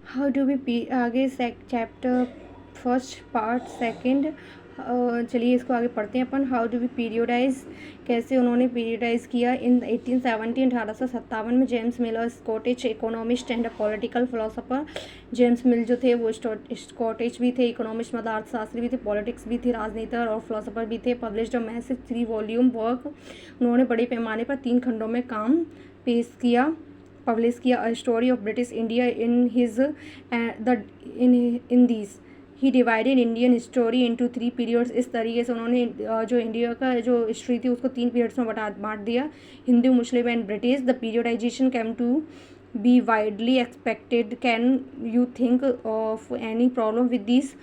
How do we आगे chapter first part second. चलिए इसको आगे पढ़ते हैं अपन। हाउ डू वी पीरियोडाइज, कैसे उन्होंने पीरियोडाइज किया। इन 1870 1857 में James mill, Scottish economist and political philosopher. James मिल जो थे वो स्कॉटिश भी थे, इकोनॉमिस्ट मतलब अर्थशास्त्री भी थे, पॉलिटिक्स भी थे, राजनेता और फिलोसोफर भी थे। Published a massive 3 volume work, उन्होंने बड़े पैमाने पर 3 खंडों में काम पेश किया, पब्लिश किया। A story of British India in his the in this he divided Indian history into 3 periods. इस तरीके से उन्होंने जो इंडिया का जो हिस्ट्री थी उसको 3 पीरियड्स में बांट दिया, Hindu, Muslim and British. The periodisation came to be widely expected. Can you think of any problem with this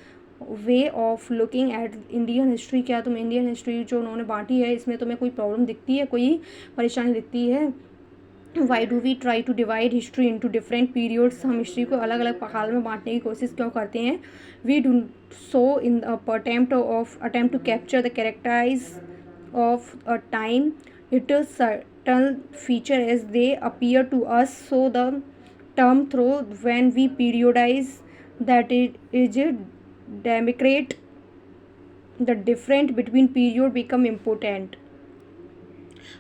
way of looking at Indian history. क्या तुम इंडियन हिस्ट्री जो उन्होंने बांटी है इसमें तुम्हें कोई प्रॉब्लम दिखती है, कोई परेशानी दिखती है। Why do we try to divide history into different periods, हम हिस्ट्री को अलग अलग काल में बांटने की कोशिश क्यों करते हैं। We do so in attempt to capture the characterise of a time it certain feature as they appear to us. So the term through when we periodise that it is democrat the different between period become important.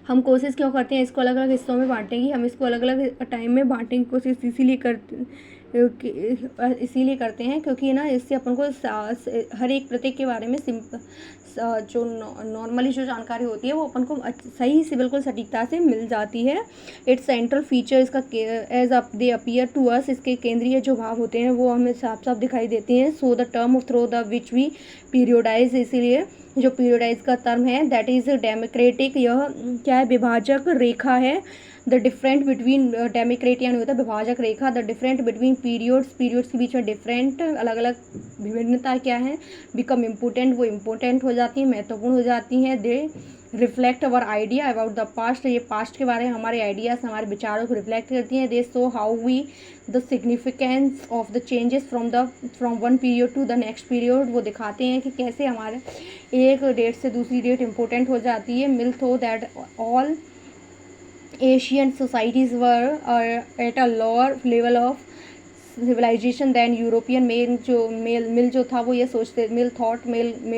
हम कोशिश क्यों करते हैं इसको अलग अलग हिस्सों में बांटने की, हम इसको अलग अलग टाइम में बांटने की कोशिश इसीलिए करते हैं क्योंकि ना इससे अपन को हर एक प्रत्येक के बारे में जो नॉर्मली जो जानकारी होती है वो अपन को सही से बिल्कुल सटीकता से मिल जाती है। इट्स सेंट्रल फीचर, इसका as they appear to us, इसके केंद्रीय जो भाव होते हैं वो हमें साफ साफ दिखाई देते हैं। So the term through the which we periodise, इसीलिए जो पीरियोडाइज का टर्म है दैट इज डेमोक्रेटिक, यह क्या है, विभाजक रेखा है। द डिफरेंट बिटवीन डेमोक्रेट यानी होता है विभाजक रेखा। द डिफरेंट बिटवीन पीरियड्स के बीच में डिफरेंट अलग अलग विभिन्नता क्या है, बिकम इम्पोर्टेंट, वो इम्पोर्टेंट हो जाती हैं, महत्वपूर्ण हो जाती हैं। दे reflect our idea about the past, ये पास्ट के बारे में हमारे आइडियाज हमारे विचारों को रिफ्लेक्ट करती हैं। They show how we the significance of the changes from one period to the next period, वो दिखाते हैं कि कैसे हमारे एक डेट से दूसरी डेट इम्पोर्टेंट हो जाती है। Mill thought that all Asian societies were at a lower level of civilisation than European. Mill जो था वो ये सोचते, मिल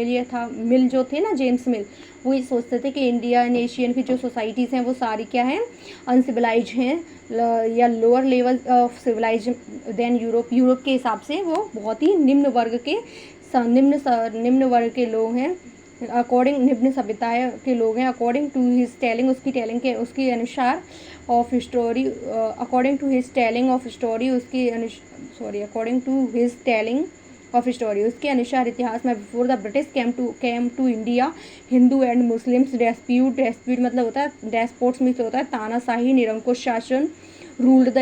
ये था, मिल जो थे ना जेम्स मिल, वो ये सोचते थे कि इंडियन एशियन की जो सोसाइटीज़ हैं वो सारी क्या हैं, अनसिविलाइज हैं या lower level of civilise than Europe के हिसाब से वो बहुत ही निम्न वर्ग के लोग हैं, अकॉर्डिंग निम्न सभ्यता के लोग हैं। अकॉर्डिंग टू हिज टेलिंग, उसके अनुसार of story, according to his telling of story, according to his telling of story, उसके अनुसार इतिहास में before the British came to India Hindu and Muslims dispute मतलब होता है डेस्पोट्स में होता है तानाशाही निरंकुश शासन, रूल्ड द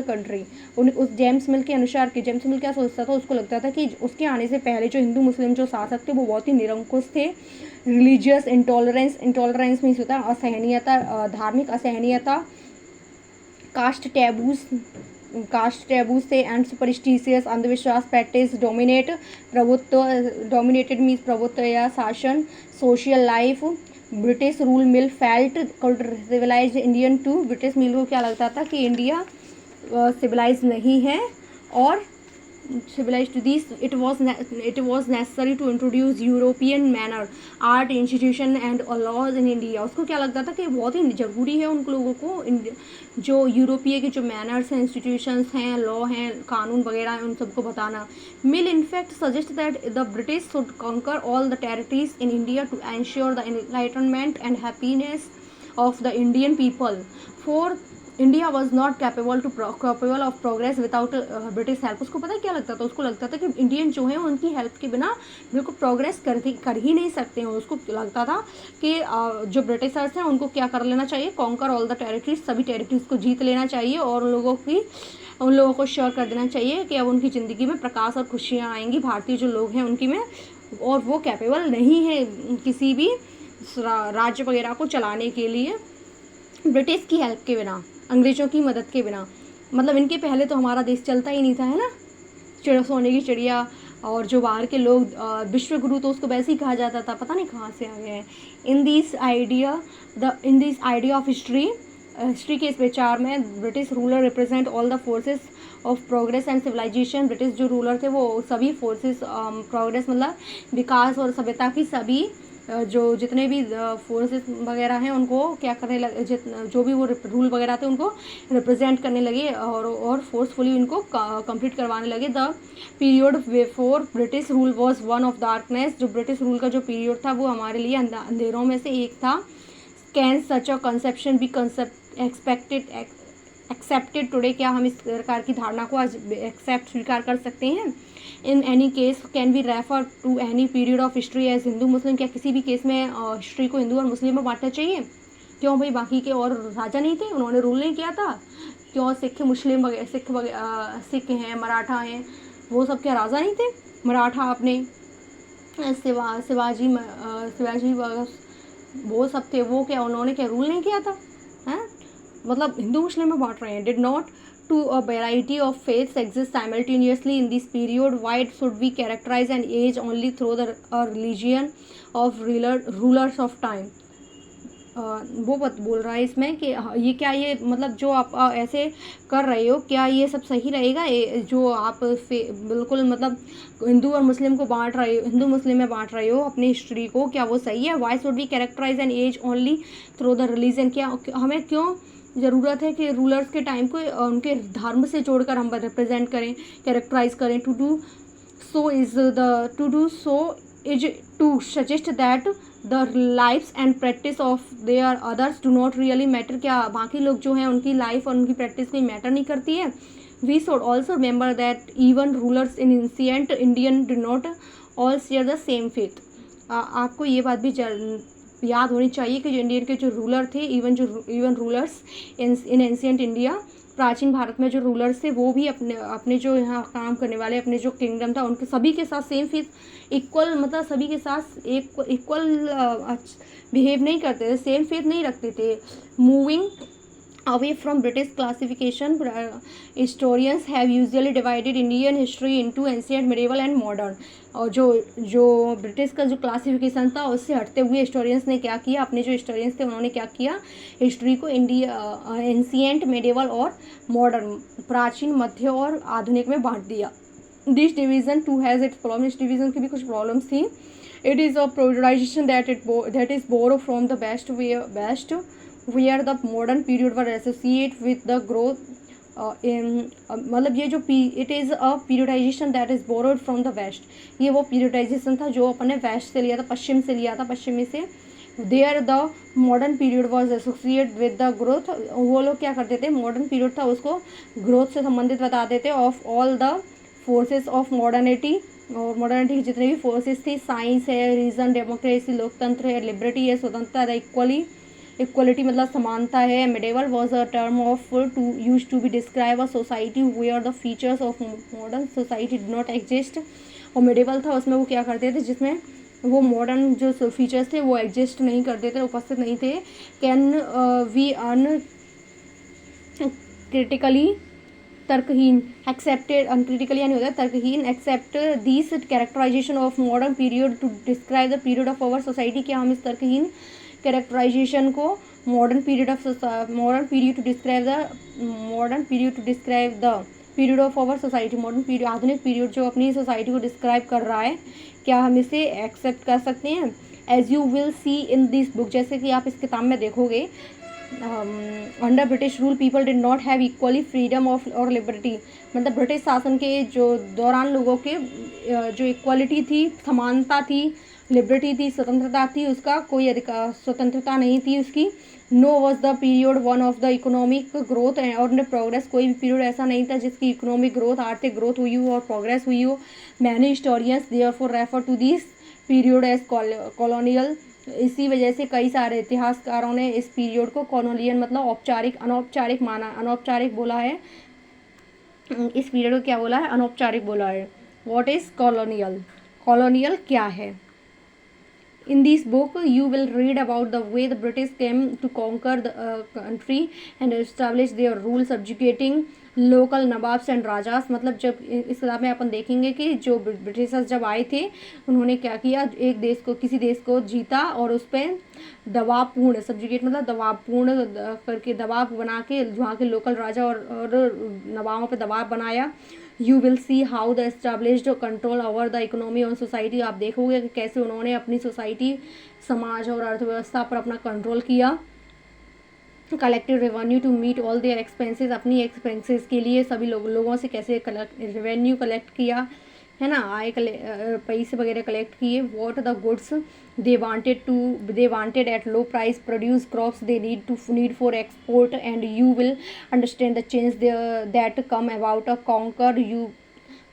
कंट्री। उस जेम्स मिल के अनुसार कि जेम्स मिल क्या सोचता था, उसको लगता था कि उसके आने से पहले जो हिंदू मुस्लिम जो शासक थे वो बहुत ही निरंकुश थे। रिलीजियस इंटॉलरेंस मीन्स होता है असहनीयता, धार्मिक असहनीयता, कास्ट टैबूज थे एंड सुपरस्टिशियस अंधविश्वास प्रैक्टिस डोमिनेटेड मीन्स प्रभुत्व या शासन, social life. British rule Mill felt civilised Indian to, British Mill को क्या लगता था कि इंडिया सिविलाइज नहीं है और civilized to this it was necessary to introduce European manner art institution and laws in India। उसको क्या लगता था कि बहुत ही ज़रूरी है उन लोगों को जो यूरोपीय के जो मैनर्स हैं, इंस्टीट्यूशंस हैं, लॉ हैं, कानून वगैरह हैं, उन सबको बताना। Mill in fact suggest that the British should conquer all the territories in India to ensure the enlightenment and happiness of the Indian people, for India was not capable of progress without British help. उसको पता है क्या लगता था, उसको लगता था कि इंडियन जो हैं उनकी हेल्प के बिना बिल्कुल प्रोग्रेस कर ही नहीं सकते हैं। उसको लगता था कि जो ब्रिटिशर्स हैं उनको क्या कर लेना चाहिए, कॉन्कर ऑल द टेरिटरीज, सभी टेरिटरीज को जीत लेना चाहिए और उन लोगों को श्योर कर देना चाहिए कि अब उनकी ज़िंदगी में प्रकाश और खुशियाँ आएंगी। भारतीय जो लोग हैं उनकी में, और वो कैपेबल नहीं है किसी भी राज्य वगैरह को चलाने के लिए ब्रिटिश की हेल्प के बिना, अंग्रेज़ों की मदद के बिना। मतलब इनके पहले तो हमारा देश चलता ही नहीं था, है ना। सोने की चिड़िया और जो बाहर के लोग विश्व गुरु तो उसको वैसे ही कहा जाता था, पता नहीं कहाँ से आ गया है। In this idea of history history के इस विचार में British ruler represent all the forces of progress and civilisation. British जो रूलर थे वो सभी फोर्सेस प्रोग्रेस मतलब विकास और सभ्यता की सभी जो जितने भी फोर्सेस वगैरह हैं उनको क्या करने लगे, जो भी वो रूल वगैरह थे उनको रिप्रेजेंट करने लगे और फोर्सफुली उनको कंप्लीट करवाने लगे। The period before British rule was one of darkness. जो ब्रिटिश रूल का जो पीरियड था वो हमारे लिए अंधेरों में से एक था। Can such a conception be accepted today. क्या हम इस प्रकार की धारणा को आज एक्सेप्ट स्वीकार कर सकते हैं? In any case can we refer to any period of history as Hindu Muslim. क्या किसी भी केस में हिस्ट्री को हिंदू और मुस्लिम में बांटना चाहिए? क्यों भाई, बाकी के और राजा नहीं थे, उन्होंने रूल नहीं किया था? क्यों सिख मुस्लिम वगैरह सिख हैं, मराठा हैं, वो सब क्या राजा नहीं थे? मराठा अपने शिवाजी वो सब थे, वो क्या उन्होंने क्या रूल नहीं किया था? हैं, मतलब हिंदू मुस्लिम में बांट रहे हैं। Did not to a variety of faiths exist simultaneously in this period. Why should we characterise an age only through the religion of rulers of time. वो बोल रहा है इसमें कि ये क्या, ये मतलब जो आप ऐसे कर रहे हो, क्या ये सब सही रहेगा? जो आप बिल्कुल मतलब हिंदू और मुस्लिम को बांट रहे हो, हिंदू मुस्लिम में बांट रहे हो अपनी हिस्ट्री को, क्या वो सही है? Why should we characterise an age only through the religion. क्या हमें क्यों ज़रूरत है कि रूलर्स के टाइम को उनके धर्म से जोड़कर हम रिप्रेजेंट करें, कैरेक्टराइज करें? To do so is to suggest that the lifes and practice of their others do not really matter. क्या बाकी लोग जो हैं उनकी लाइफ और उनकी प्रैक्टिस कोई मैटर नहीं करती है? We should also remember that even rulers in ancient Indian do not all share the same faith. आपको ये बात भी याद होनी चाहिए कि जो इंडियन के जो रूलर थे, even rulers in ancient India, प्राचीन भारत में जो रूलर्स थे वो भी अपने जो यहाँ काम करने वाले अपने जो किंगडम था उनके सभी के साथ सेम फेथ इक्वल, मतलब सभी के साथ इक्वल बिहेव नहीं करते थे, सेम फेथ नहीं रखते थे। Moving away from British classification, historians have usually divided Indian history into ancient, medieval and modern। और जो ब्रिटिश का जो क्लासिफिकेशन था उससे हटते हुए हिस्टोरियंस ने क्या किया, अपने जो हिस्टोरियंस थे उन्होंने क्या किया, हिस्ट्री को एंशिएंट, मेडिवल और मॉडर्न, प्राचीन, मध्य और आधुनिक में बांट दिया। This division too has its problem. इस डिवीजन की भी कुछ प्रॉब्लम्स थी। It is a periodisation that is borrow from the west where the modern period were associated with the growth मतलब ये जो it is a periodization that is borrowed from the west। ये वो periodization था जो अपने waste से लिया था, पश्चिम से लिया था, पश्चिमी से। there the modern period was associated with the growth। वो लोग क्या करते थे, मॉडर्न पीरियड था उसको ग्रोथ से संबंधित बताते थे। Of all the forces of modernity, और मॉडर्निटी की जितनी भी फोर्सेस थी, साइंस है, रीजन, डेमोक्रेसी, लोकतंत्र है, लिबर्टी है, स्वतंत्रता, इक्वलिटी मतलब समानता है। Medieval was a term of to use to be describe a society where the features of modern society did not exist. और मेडिवल था उसमें वो क्या करते थे, जिसमें वो मॉडर्न जो फीचर्स थे वो एग्जिस्ट नहीं करते थे, उपस्थित नहीं थे। कैन वी अर्न क्रिटिकली तर्कहीन एक्सेप्टेड, अनक्रिटिकली यानी होता है तर्कहीन, accept this characterisation of modern period to describe the period of our society. क्या हम इस तर्कहीन कैरेक्टराइजेशन को modern period to describe the period of our society, modern period, आधुनिक पीरियड जो अपनी सोसाइटी को डिस्क्राइब कर रहा है, क्या हम इसे एक्सेप्ट कर सकते हैं? As you will see in this book, जैसे कि आप इस किताब में देखोगे, under British rule people did not have equally freedom of और लिबर्टी। मतलब ब्रिटिश शासन के जो दौरान लोगों के जो इक्वलिटी थी, समानता थी, लिबर्टी थी, स्वतंत्रता थी, उसका कोई अधिकार, स्वतंत्रता नहीं थी उसकी। No was the period one of the economic growth और प्रोग्रेस। कोई भी पीरियड ऐसा नहीं था जिसकी इकोनॉमिक ग्रोथ, आर्थिक ग्रोथ हुई हो और प्रोग्रेस हुई हो। Many historians therefore refer to this period as colonial. इसी वजह से कई सारे इतिहासकारों ने इस पीरियड को कॉलोनियल मतलब औपचारिक, अनौपचारिक माना, अनौपचारिक बोला है। इस पीरियड को क्या बोला है, अनौपचारिक बोला है। व्हाट इज कॉलोनियल, कॉलोनियल क्या है? In this book, you will read about the way the British came to conquer the country and establish their rule, subjugating local nawabs and rajas, मतलब जब इस किताब में अपन देखेंगे कि जो ब्रिटिशर्स जब आए थे उन्होंने क्या किया, एक देश को, किसी देश को जीता और उस पर दबावपूर्ण, सब्जुगेट मतलब दबावपूर्ण करके दबाव बना के वहाँ के लोकल राजा और नवाबों पे दबाव बनाया। You will see how the established control over the economy और सोसाइटी, आप देखोगे कि कैसे उन्होंने अपनी सोसाइटी, समाज और अर्थव्यवस्था पर अपना कंट्रोल किया। Collective revenue to meet all their expenses, अपनी एक्सपेंसेस के लिए सभी लोगों से कैसे रेवेन्यू कलेक्ट किया, है ना, पैसे वगैरह कलेक्ट किए। What the goods they wanted at low price, produce crops they need for export, and you will understand the change that come about a conquer you,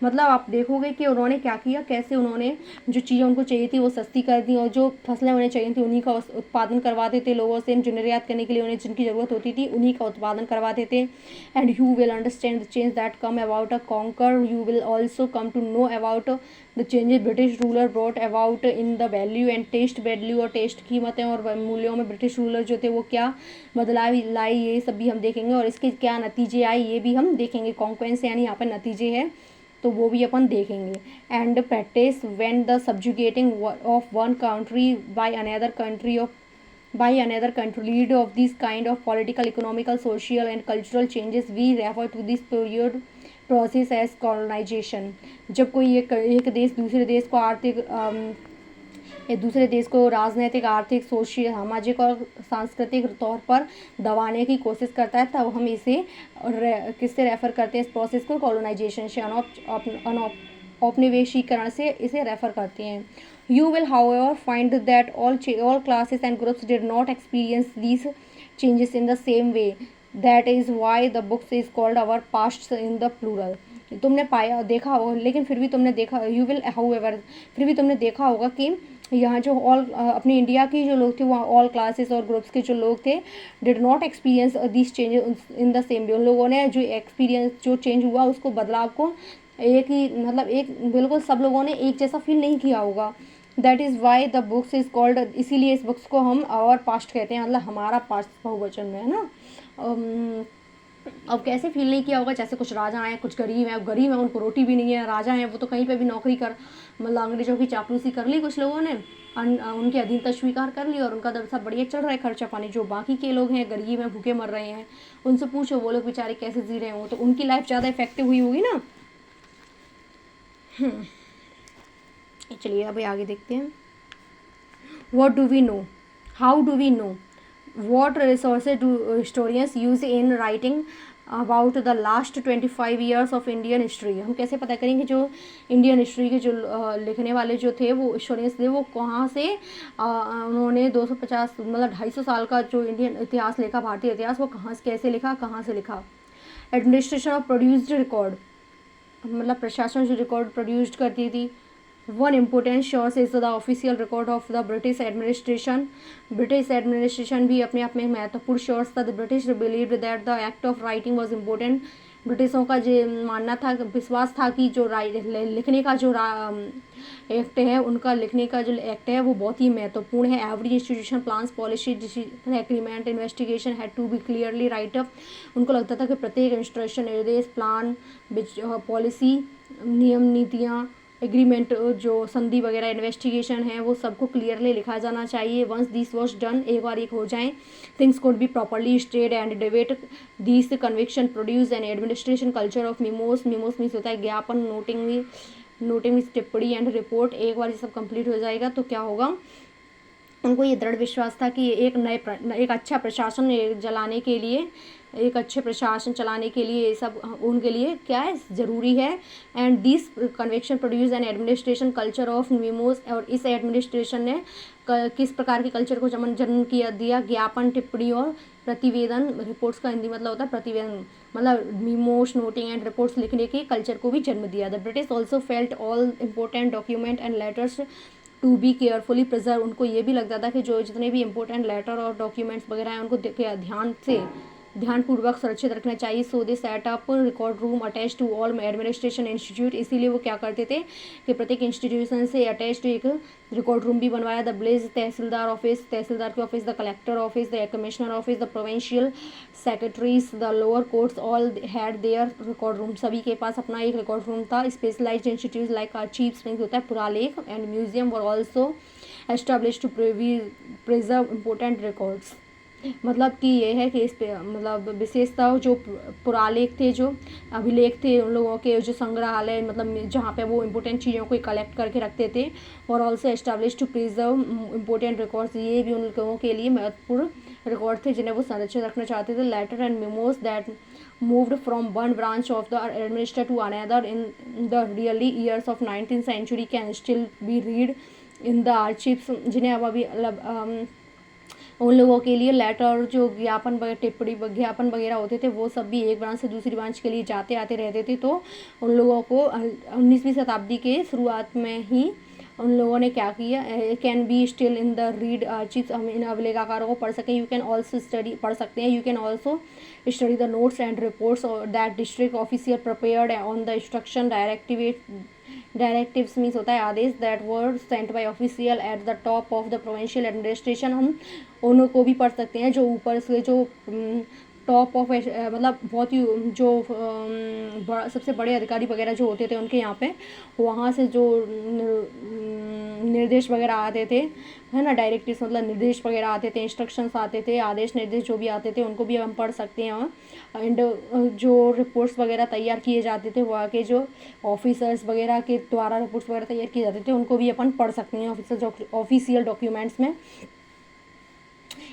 मतलब आप देखोगे कि उन्होंने क्या किया, कैसे उन्होंने जो चीज़ें उनको चाहिए थी वो सस्ती कर दी और जो फसलें उन्हें चाहिए थी उन्हीं का उत्पादन करवाते थे लोगों से, जो निर्यात करने के लिए उन्हें जिनकी ज़रूरत होती थी उन्हीं का उत्पादन करवाते थे। And you will understand the change that come about a conquer, you will also come to know about the changes British ruler brought about in the value and taste, value और टेस्ट, कीमतें और मूल्यों में British ruler जो थे वो क्या बदलाव लाई, ये सब भी हम देखेंगे और इसके क्या नतीजे आए ये भी हम देखेंगे। कॉन्क्वेंस यानी यहाँ पर नतीजे है तो वो भी अपन देखेंगे। And practice when the subjugating of one country by another country lead of this kind of political, economical, social and cultural changes, we refer to this period process as colonization। जब कोई एक देश दूसरे देश को दूसरे देश को राजनीतिक, आर्थिक, सोशल, सामाजिक और सांस्कृतिक तौर पर दबाने की कोशिश करता है तब हम इसे किससे रेफ़र करते हैं, इस प्रोसेस को कॉलोनाइजेशन से, औपनिवेशीकरण से इसे रेफ़र करते हैं। You will however find that all classes and groups did not experience these changes in the same way, that is why the books is called our past in the plural. तुमने पाया देखा होगा, लेकिन फिर भी तुमने देखा, यू विल हाउएवर, फिर भी तुमने देखा होगा कि यहाँ जो अपनी इंडिया की जो लोग थे वहाँ ऑल क्लासेस और ग्रुप्स के जो लोग थे did not experience this changes in the same वे, उन लोगों ने जो एक्सपीरियंस, जो चेंज हुआ उसको, बदलाव को एक ही, मतलब एक बिल्कुल सब लोगों ने एक जैसा फील नहीं किया होगा। That is why the books is called, इसीलिए इस बुक्स को हम आवर पास्ट कहते हैं, मतलब हमारा पास्ट बहुवचन में, है ना। अब कैसे फील नहीं किया होगा, जैसे कुछ राजा हैं, कुछ गरीब हैं, अब गरीब हैं उनको रोटी भी नहीं है, राजा हैं वो तो कहीं पे भी नौकरी कर, मतलब अंग्रेजों की चापलूसी कर ली कुछ लोगों ने, उनकी अधीनता स्वीकार कर ली और उनका तो सब बढ़िया चल रहा है खर्चा पानी। जो बाकी के लोग हैं गरीब हैं, भूखे मर रहे हैं, उनसे पूछो वो लोग बेचारे कैसे जी रहे हों, तो उनकी लाइफ ज़्यादा इफेक्टिव हुई होगी ना। चलिए अभी आगे देखते हैं। What do we know, how do we know, what resources do historians use in writing about the last 25 years of Indian history। हम कैसे पता करेंगे जो इंडियन हिस्ट्री के जो लिखने वाले जो थे वो हिस्टोरियंस थे वो कहाँ से उन्होंने 250 मतलब 250 साल का जो इंडियन इतिहास लिखा, भारतीय इतिहास, वो कहाँ से कैसे लिखा, कहाँ से लिखा। एडमिनिस्ट्रेशन ऑफ प्रोड्यूस्ड रिकॉर्ड, मतलब प्रशासन जो रिकॉर्ड प्रोड्यूस्ड करती थी। One important source is the official record of the British administration। British administration भी अपने आप में महत्वपूर्ण सोर्स था। The British believed that the act of writing was important। ब्रिटिशों का जो मानना था, विश्वास था कि जो लिखने का जो एक्ट है, उनका लिखने का जो एक्ट है वो बहुत ही महत्वपूर्ण है। Every institution, plans, policy, decision, agreement, investigation had to be clearly write up. उनको लगता था कि प्रत्येक इंस्ट्रक्शन, निर्देश, प्लान, पॉलिसी, नियम, नीतियाँ, एग्रीमेंट, जो संधि वगैरह, इन्वेस्टिगेशन है, वो सबको क्लियरली लिखा जाना चाहिए। वंस दिस वॉज डन, एक बार एक हो जाए, things could be properly stated and debate this conviction produce an administration culture of memos. Memos means होता है ज्ञापन, नोटिंग मीन्स टिप्पणी, एंड रिपोर्ट। एक बार ये सब कंप्लीट हो जाएगा तो क्या होगा, उनको ये दृढ़ विश्वास था कि एक अच्छा प्रशासन चलाने के लिए, एक अच्छे प्रशासन चलाने के लिए ये सब उनके लिए क्या है, ज़रूरी है। And this conviction produce an administration culture of memos. और इस एडमिनिस्ट्रेशन ने किस प्रकार के कल्चर को जन्म दिया, ज्ञापन, टिप्पणी और प्रतिवेदन। रिपोर्ट्स का हिंदी मतलब होता है प्रतिवेदन, मतलब मीमोस, नोटिंग एंड रिपोर्ट्स लिखने के कल्चर को भी जन्म दिया। The British also felt all important document and letters to be carefully preserve. उनको ये भी लगता था कि जो जितने भी इंपॉर्टेंट लेटर और डॉक्यूमेंट्स वगैरह हैं उनको ध्यान से ध्यानपूर्वक सुरक्षित रखना चाहिए। So they set up record room attach to all administration institute, इसीलिए वो क्या करते थे कि प्रत्येक इंस्टीट्यूशन से अटैच एक रिकॉर्ड रूम भी बनवाया। The blaze tahsildar office, tahsildar के office, the collector office, the commissioner office, the provincial secretaries, the lower courts all had their record room, सभी के पास अपना एक रिकॉर्ड रूम था। Specialised institute like archives means होता है पुरालेख and museum were also establish to preserve important records. मतलब कि ये है कि इस पे मतलब विशेषता जो पुरालेख थे, जो अभिलेख थे उन लोगों के, जो संग्रहालय मतलब जहाँ पे वो इम्पोर्टेंट चीज़ों को कलेक्ट करके रखते थे, और also establish to preserve important records, ये भी उन लोगों के लिए महत्वपूर्ण रिकॉर्ड थे जिन्हें वो संरक्षित रखना चाहते थे। Letter and memos that moved from one branch of the administration to another in the early years of 19th century can still be read in the archives, जिन्हें अब अभी उन लोगों के लिए लेटर जो ज्ञापन टिप्पणी ज्ञापन वगैरह होते थे वो सब भी एक ब्रांच से दूसरी ब्रांच के लिए जाते आते रहते थे। तो उन लोगों को 19वीं शताब्दी के शुरुआत में ही उन लोगों ने क्या किया, can be still in the read archives, हम इन अभिलेखागारों को पढ़ सकें। यू कैन ऑल्सो स्टडी पढ़ सकते हैं। You can also study the notes and reports that district officer prepared on the instruction directives means होता है आदेश, that word sent by official at the top of the provincial administration, हम उनको भी पढ़ सकते हैं जो ऊपर से जो टॉप ऑफ मतलब बहुत ही जो सबसे बड़े अधिकारी वगैरह जो होते थे उनके यहाँ पे वहाँ से जो निर्देश वगैरह आते थे, है ना, डायरेक्टिव्स मतलब निर्देश वगैरह आते थे, इंस्ट्रक्शंस आते थे, आदेश निर्देश जो भी आते थे उनको भी हम पढ़ सकते हैं। एंड जो रिपोर्ट्स वगैरह तैयार किए जाते थे वहाँ के जो ऑफिसर्स वगैरह के द्वारा रिपोर्ट्स वगैरह तैयार किए जाते थे उनको भी अपन पढ़ सकते हैं ऑफिशियल डॉक्यूमेंट्स में।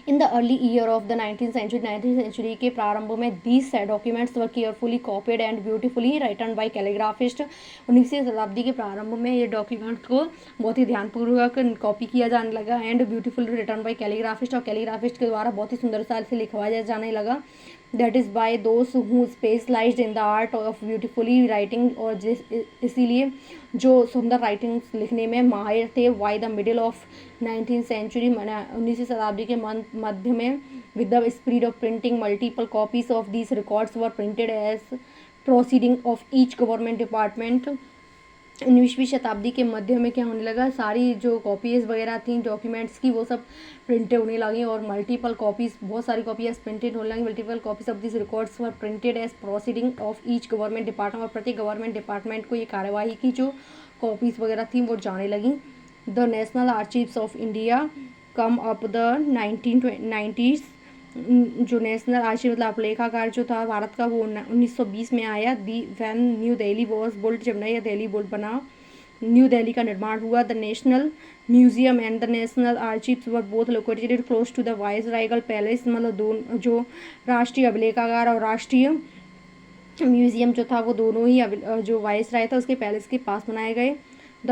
In the early year of the 19th century के प्रारंभ में these documents were carefully copied and beautifully written by calligraphist. 19वीं शताब्दी के प्रारंभ में ये डॉक्यूमेंट्स को बहुत ही ध्यानपूर्वक कॉपी किया जाने लगा एंड ब्यूटीफुली रिटन बाय कैलीग्राफिस्ट, और कैलीग्राफिस्ट के द्वारा बहुत ही सुंदरता से लिखवाया जाने लगा। That is by those who specialised in the art of beautifully writing, और इसीलिए जो सुंदर राइटिंग्स लिखने में माहिर थे। Why the middle of 19th century, 19वीं शताब्दी के मध्य में, with the speed of printing multiple copies of these records were printed as proceeding of each government department. 19वीं शताब्दी के मध्य में क्या होने लगा, सारी जो कॉपीज़ वगैरह थी डॉक्यूमेंट्स की वो सब प्रिंट होने लगी और मल्टीपल कॉपीज़, बहुत सारी कॉपीज प्रिंटेड होने लगी। Multiple copies of this records were printed as proceeding of each government department, और प्रत्येक गवर्नमेंट डिपार्टमेंट को ये कार्यवाही की जो कॉपीज़ वगैरह थी वो जाने लगी। The national archives of India come up the 1990s, जो नेशनल आर्चिव मतलब अभिलेखागार जो था भारत का वो 1920 में आया। When new Delhi was built, जब नया दिल्ली बोल्ट बना, न्यू दिल्ली का निर्माण हुआ। The national museum and the national archives were both located close to the viceregal palace, मतलब दोनों जो राष्ट्रीय अभिलेखागार और राष्ट्रीय म्यूजियम जो था वो दोनों ही जो वाइसराय था उसके पैलेस के पास बनाए गए। The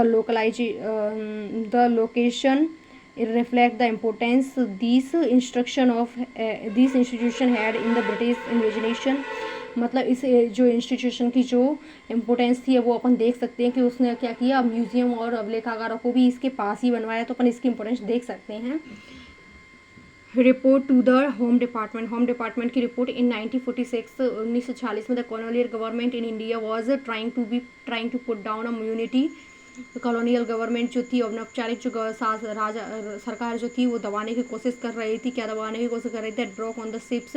location reflect the importance these institution had in the British invasion, मतलब इस जो इंस्टीट्यूशन की जो इम्पोर्टेंस थी वो अपन देख सकते हैं कि उसने क्या किया, म्यूजियम और अभिलेखागारों को भी इसके पास ही बनवाया, तो अपन इसकी इम्पोर्टेंस देख सकते हैं। Report to the home department की रिपोर्ट इन 1946 में the colonial government in India was trying to put down a unity. Colonial government जो थी, औपचारिक जो राजा सरकार जो थी वो दबाने की कोशिश कर रही थी। क्या दबाने की कोशिश कर रही थी, ब्रोक ऑन द शिप्स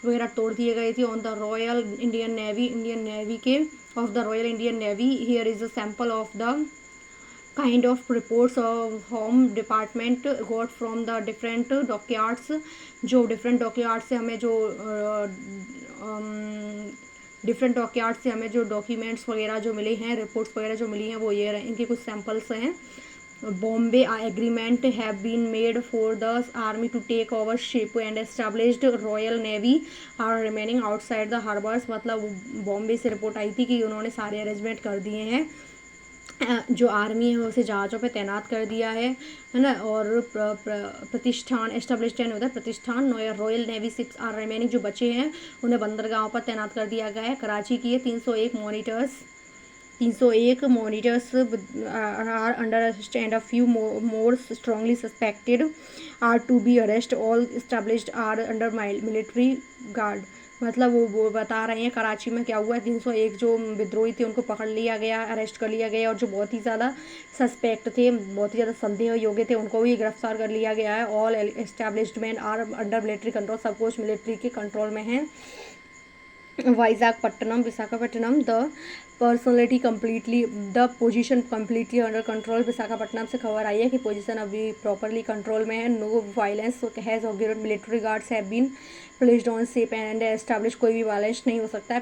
वगैरह तोड़ दिए गए थे on the royal Indian navy के of the royal Indian navy. Here is a sample of the kind of reports of home department got from the different dockyards, जो different dockyard से हमें जो डिफरेंट डॉकयार्ड से हमें जो documents वगैरह जो मिले हैं, रिपोर्ट्स वगैरह जो मिली हैं वो ये इनके कुछ सैम्पल्स हैं। Bombay agreement have been made for the army to take over ship and established royal navy are remaining outside the harbours, मतलब बॉम्बे से रिपोर्ट आई थी कि उन्होंने सारे अरेंजमेंट कर दिए हैं, जो आर्मी है उसे जहाज़ों पे तैनात कर दिया है ना, और प्रतिष्ठान एस्टेब्लिश्ड होता है प्रतिष्ठान, royal navy ships are remaining, जो बचे हैं उन्हें बंदरगाहों पर तैनात कर दिया गया है। कराची की 301 monitors 301 monitors are under arrest and a few more strongly suspected are to be arrested. All established are under military guard. मतलब वो बता रहे हैं कराची में क्या हुआ है, 301 जो विद्रोही थे उनको पकड़ लिया गया, अरेस्ट कर लिया गया, और जो बहुत ही ज़्यादा सस्पेक्ट थे, बहुत ही ज़्यादा संदेह योग्य थे, उनको भी गिरफ्तार कर लिया गया है. All establishment are under military control, सब कुछ मिलिट्री के कंट्रोल में है. Visakhapatnam, the personality completely, the position completely under control. Visakhapatnam से खबर आई है कि पोजीशन अभी प्रॉपरली कंट्रोल में है. No violence has observed, military guards have been placed on safe and establish. कोई भी वायलेंस नहीं हो सकता है.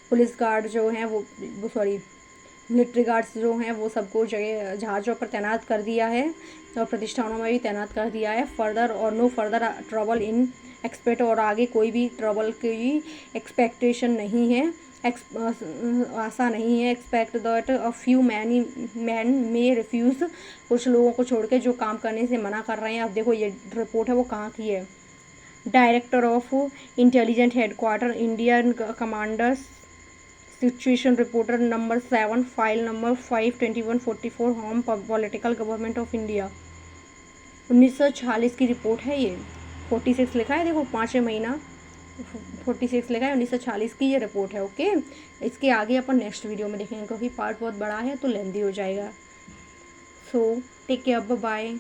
पुलिस गार्ड जो हैं वो मिलिट्री गार्ड्स जो हैं वो सबको जगह जहाज़ों पर तैनात कर दिया है और प्रतिष्ठानों में भी तैनात कर दिया है. फर्दर और no further trouble in expect, और आगे कोई भी ट्रबल की एक्सपेक्टेशन नहीं है, आशा नहीं है. Expect that a few man may refuse, कुछ लोगों को छोड़ के जो काम करने से मना कर रहे हैं. अब देखो ये रिपोर्ट है वो कहाँ की है. Director of intelligent headquarter Indian commanders, situation reporter number 7, file number 52144, home political government of India. 1946 की रिपोर्ट है ये. 46 लिखा है, देखो 5वें महीना 46 लिखा है. 1946 की ये रिपोर्ट है. ओके, इसके आगे अपन नेक्स्ट वीडियो में देखेंगे क्योंकि पार्ट बहुत बड़ा है तो लेंदी हो जाएगा. So take care, bye.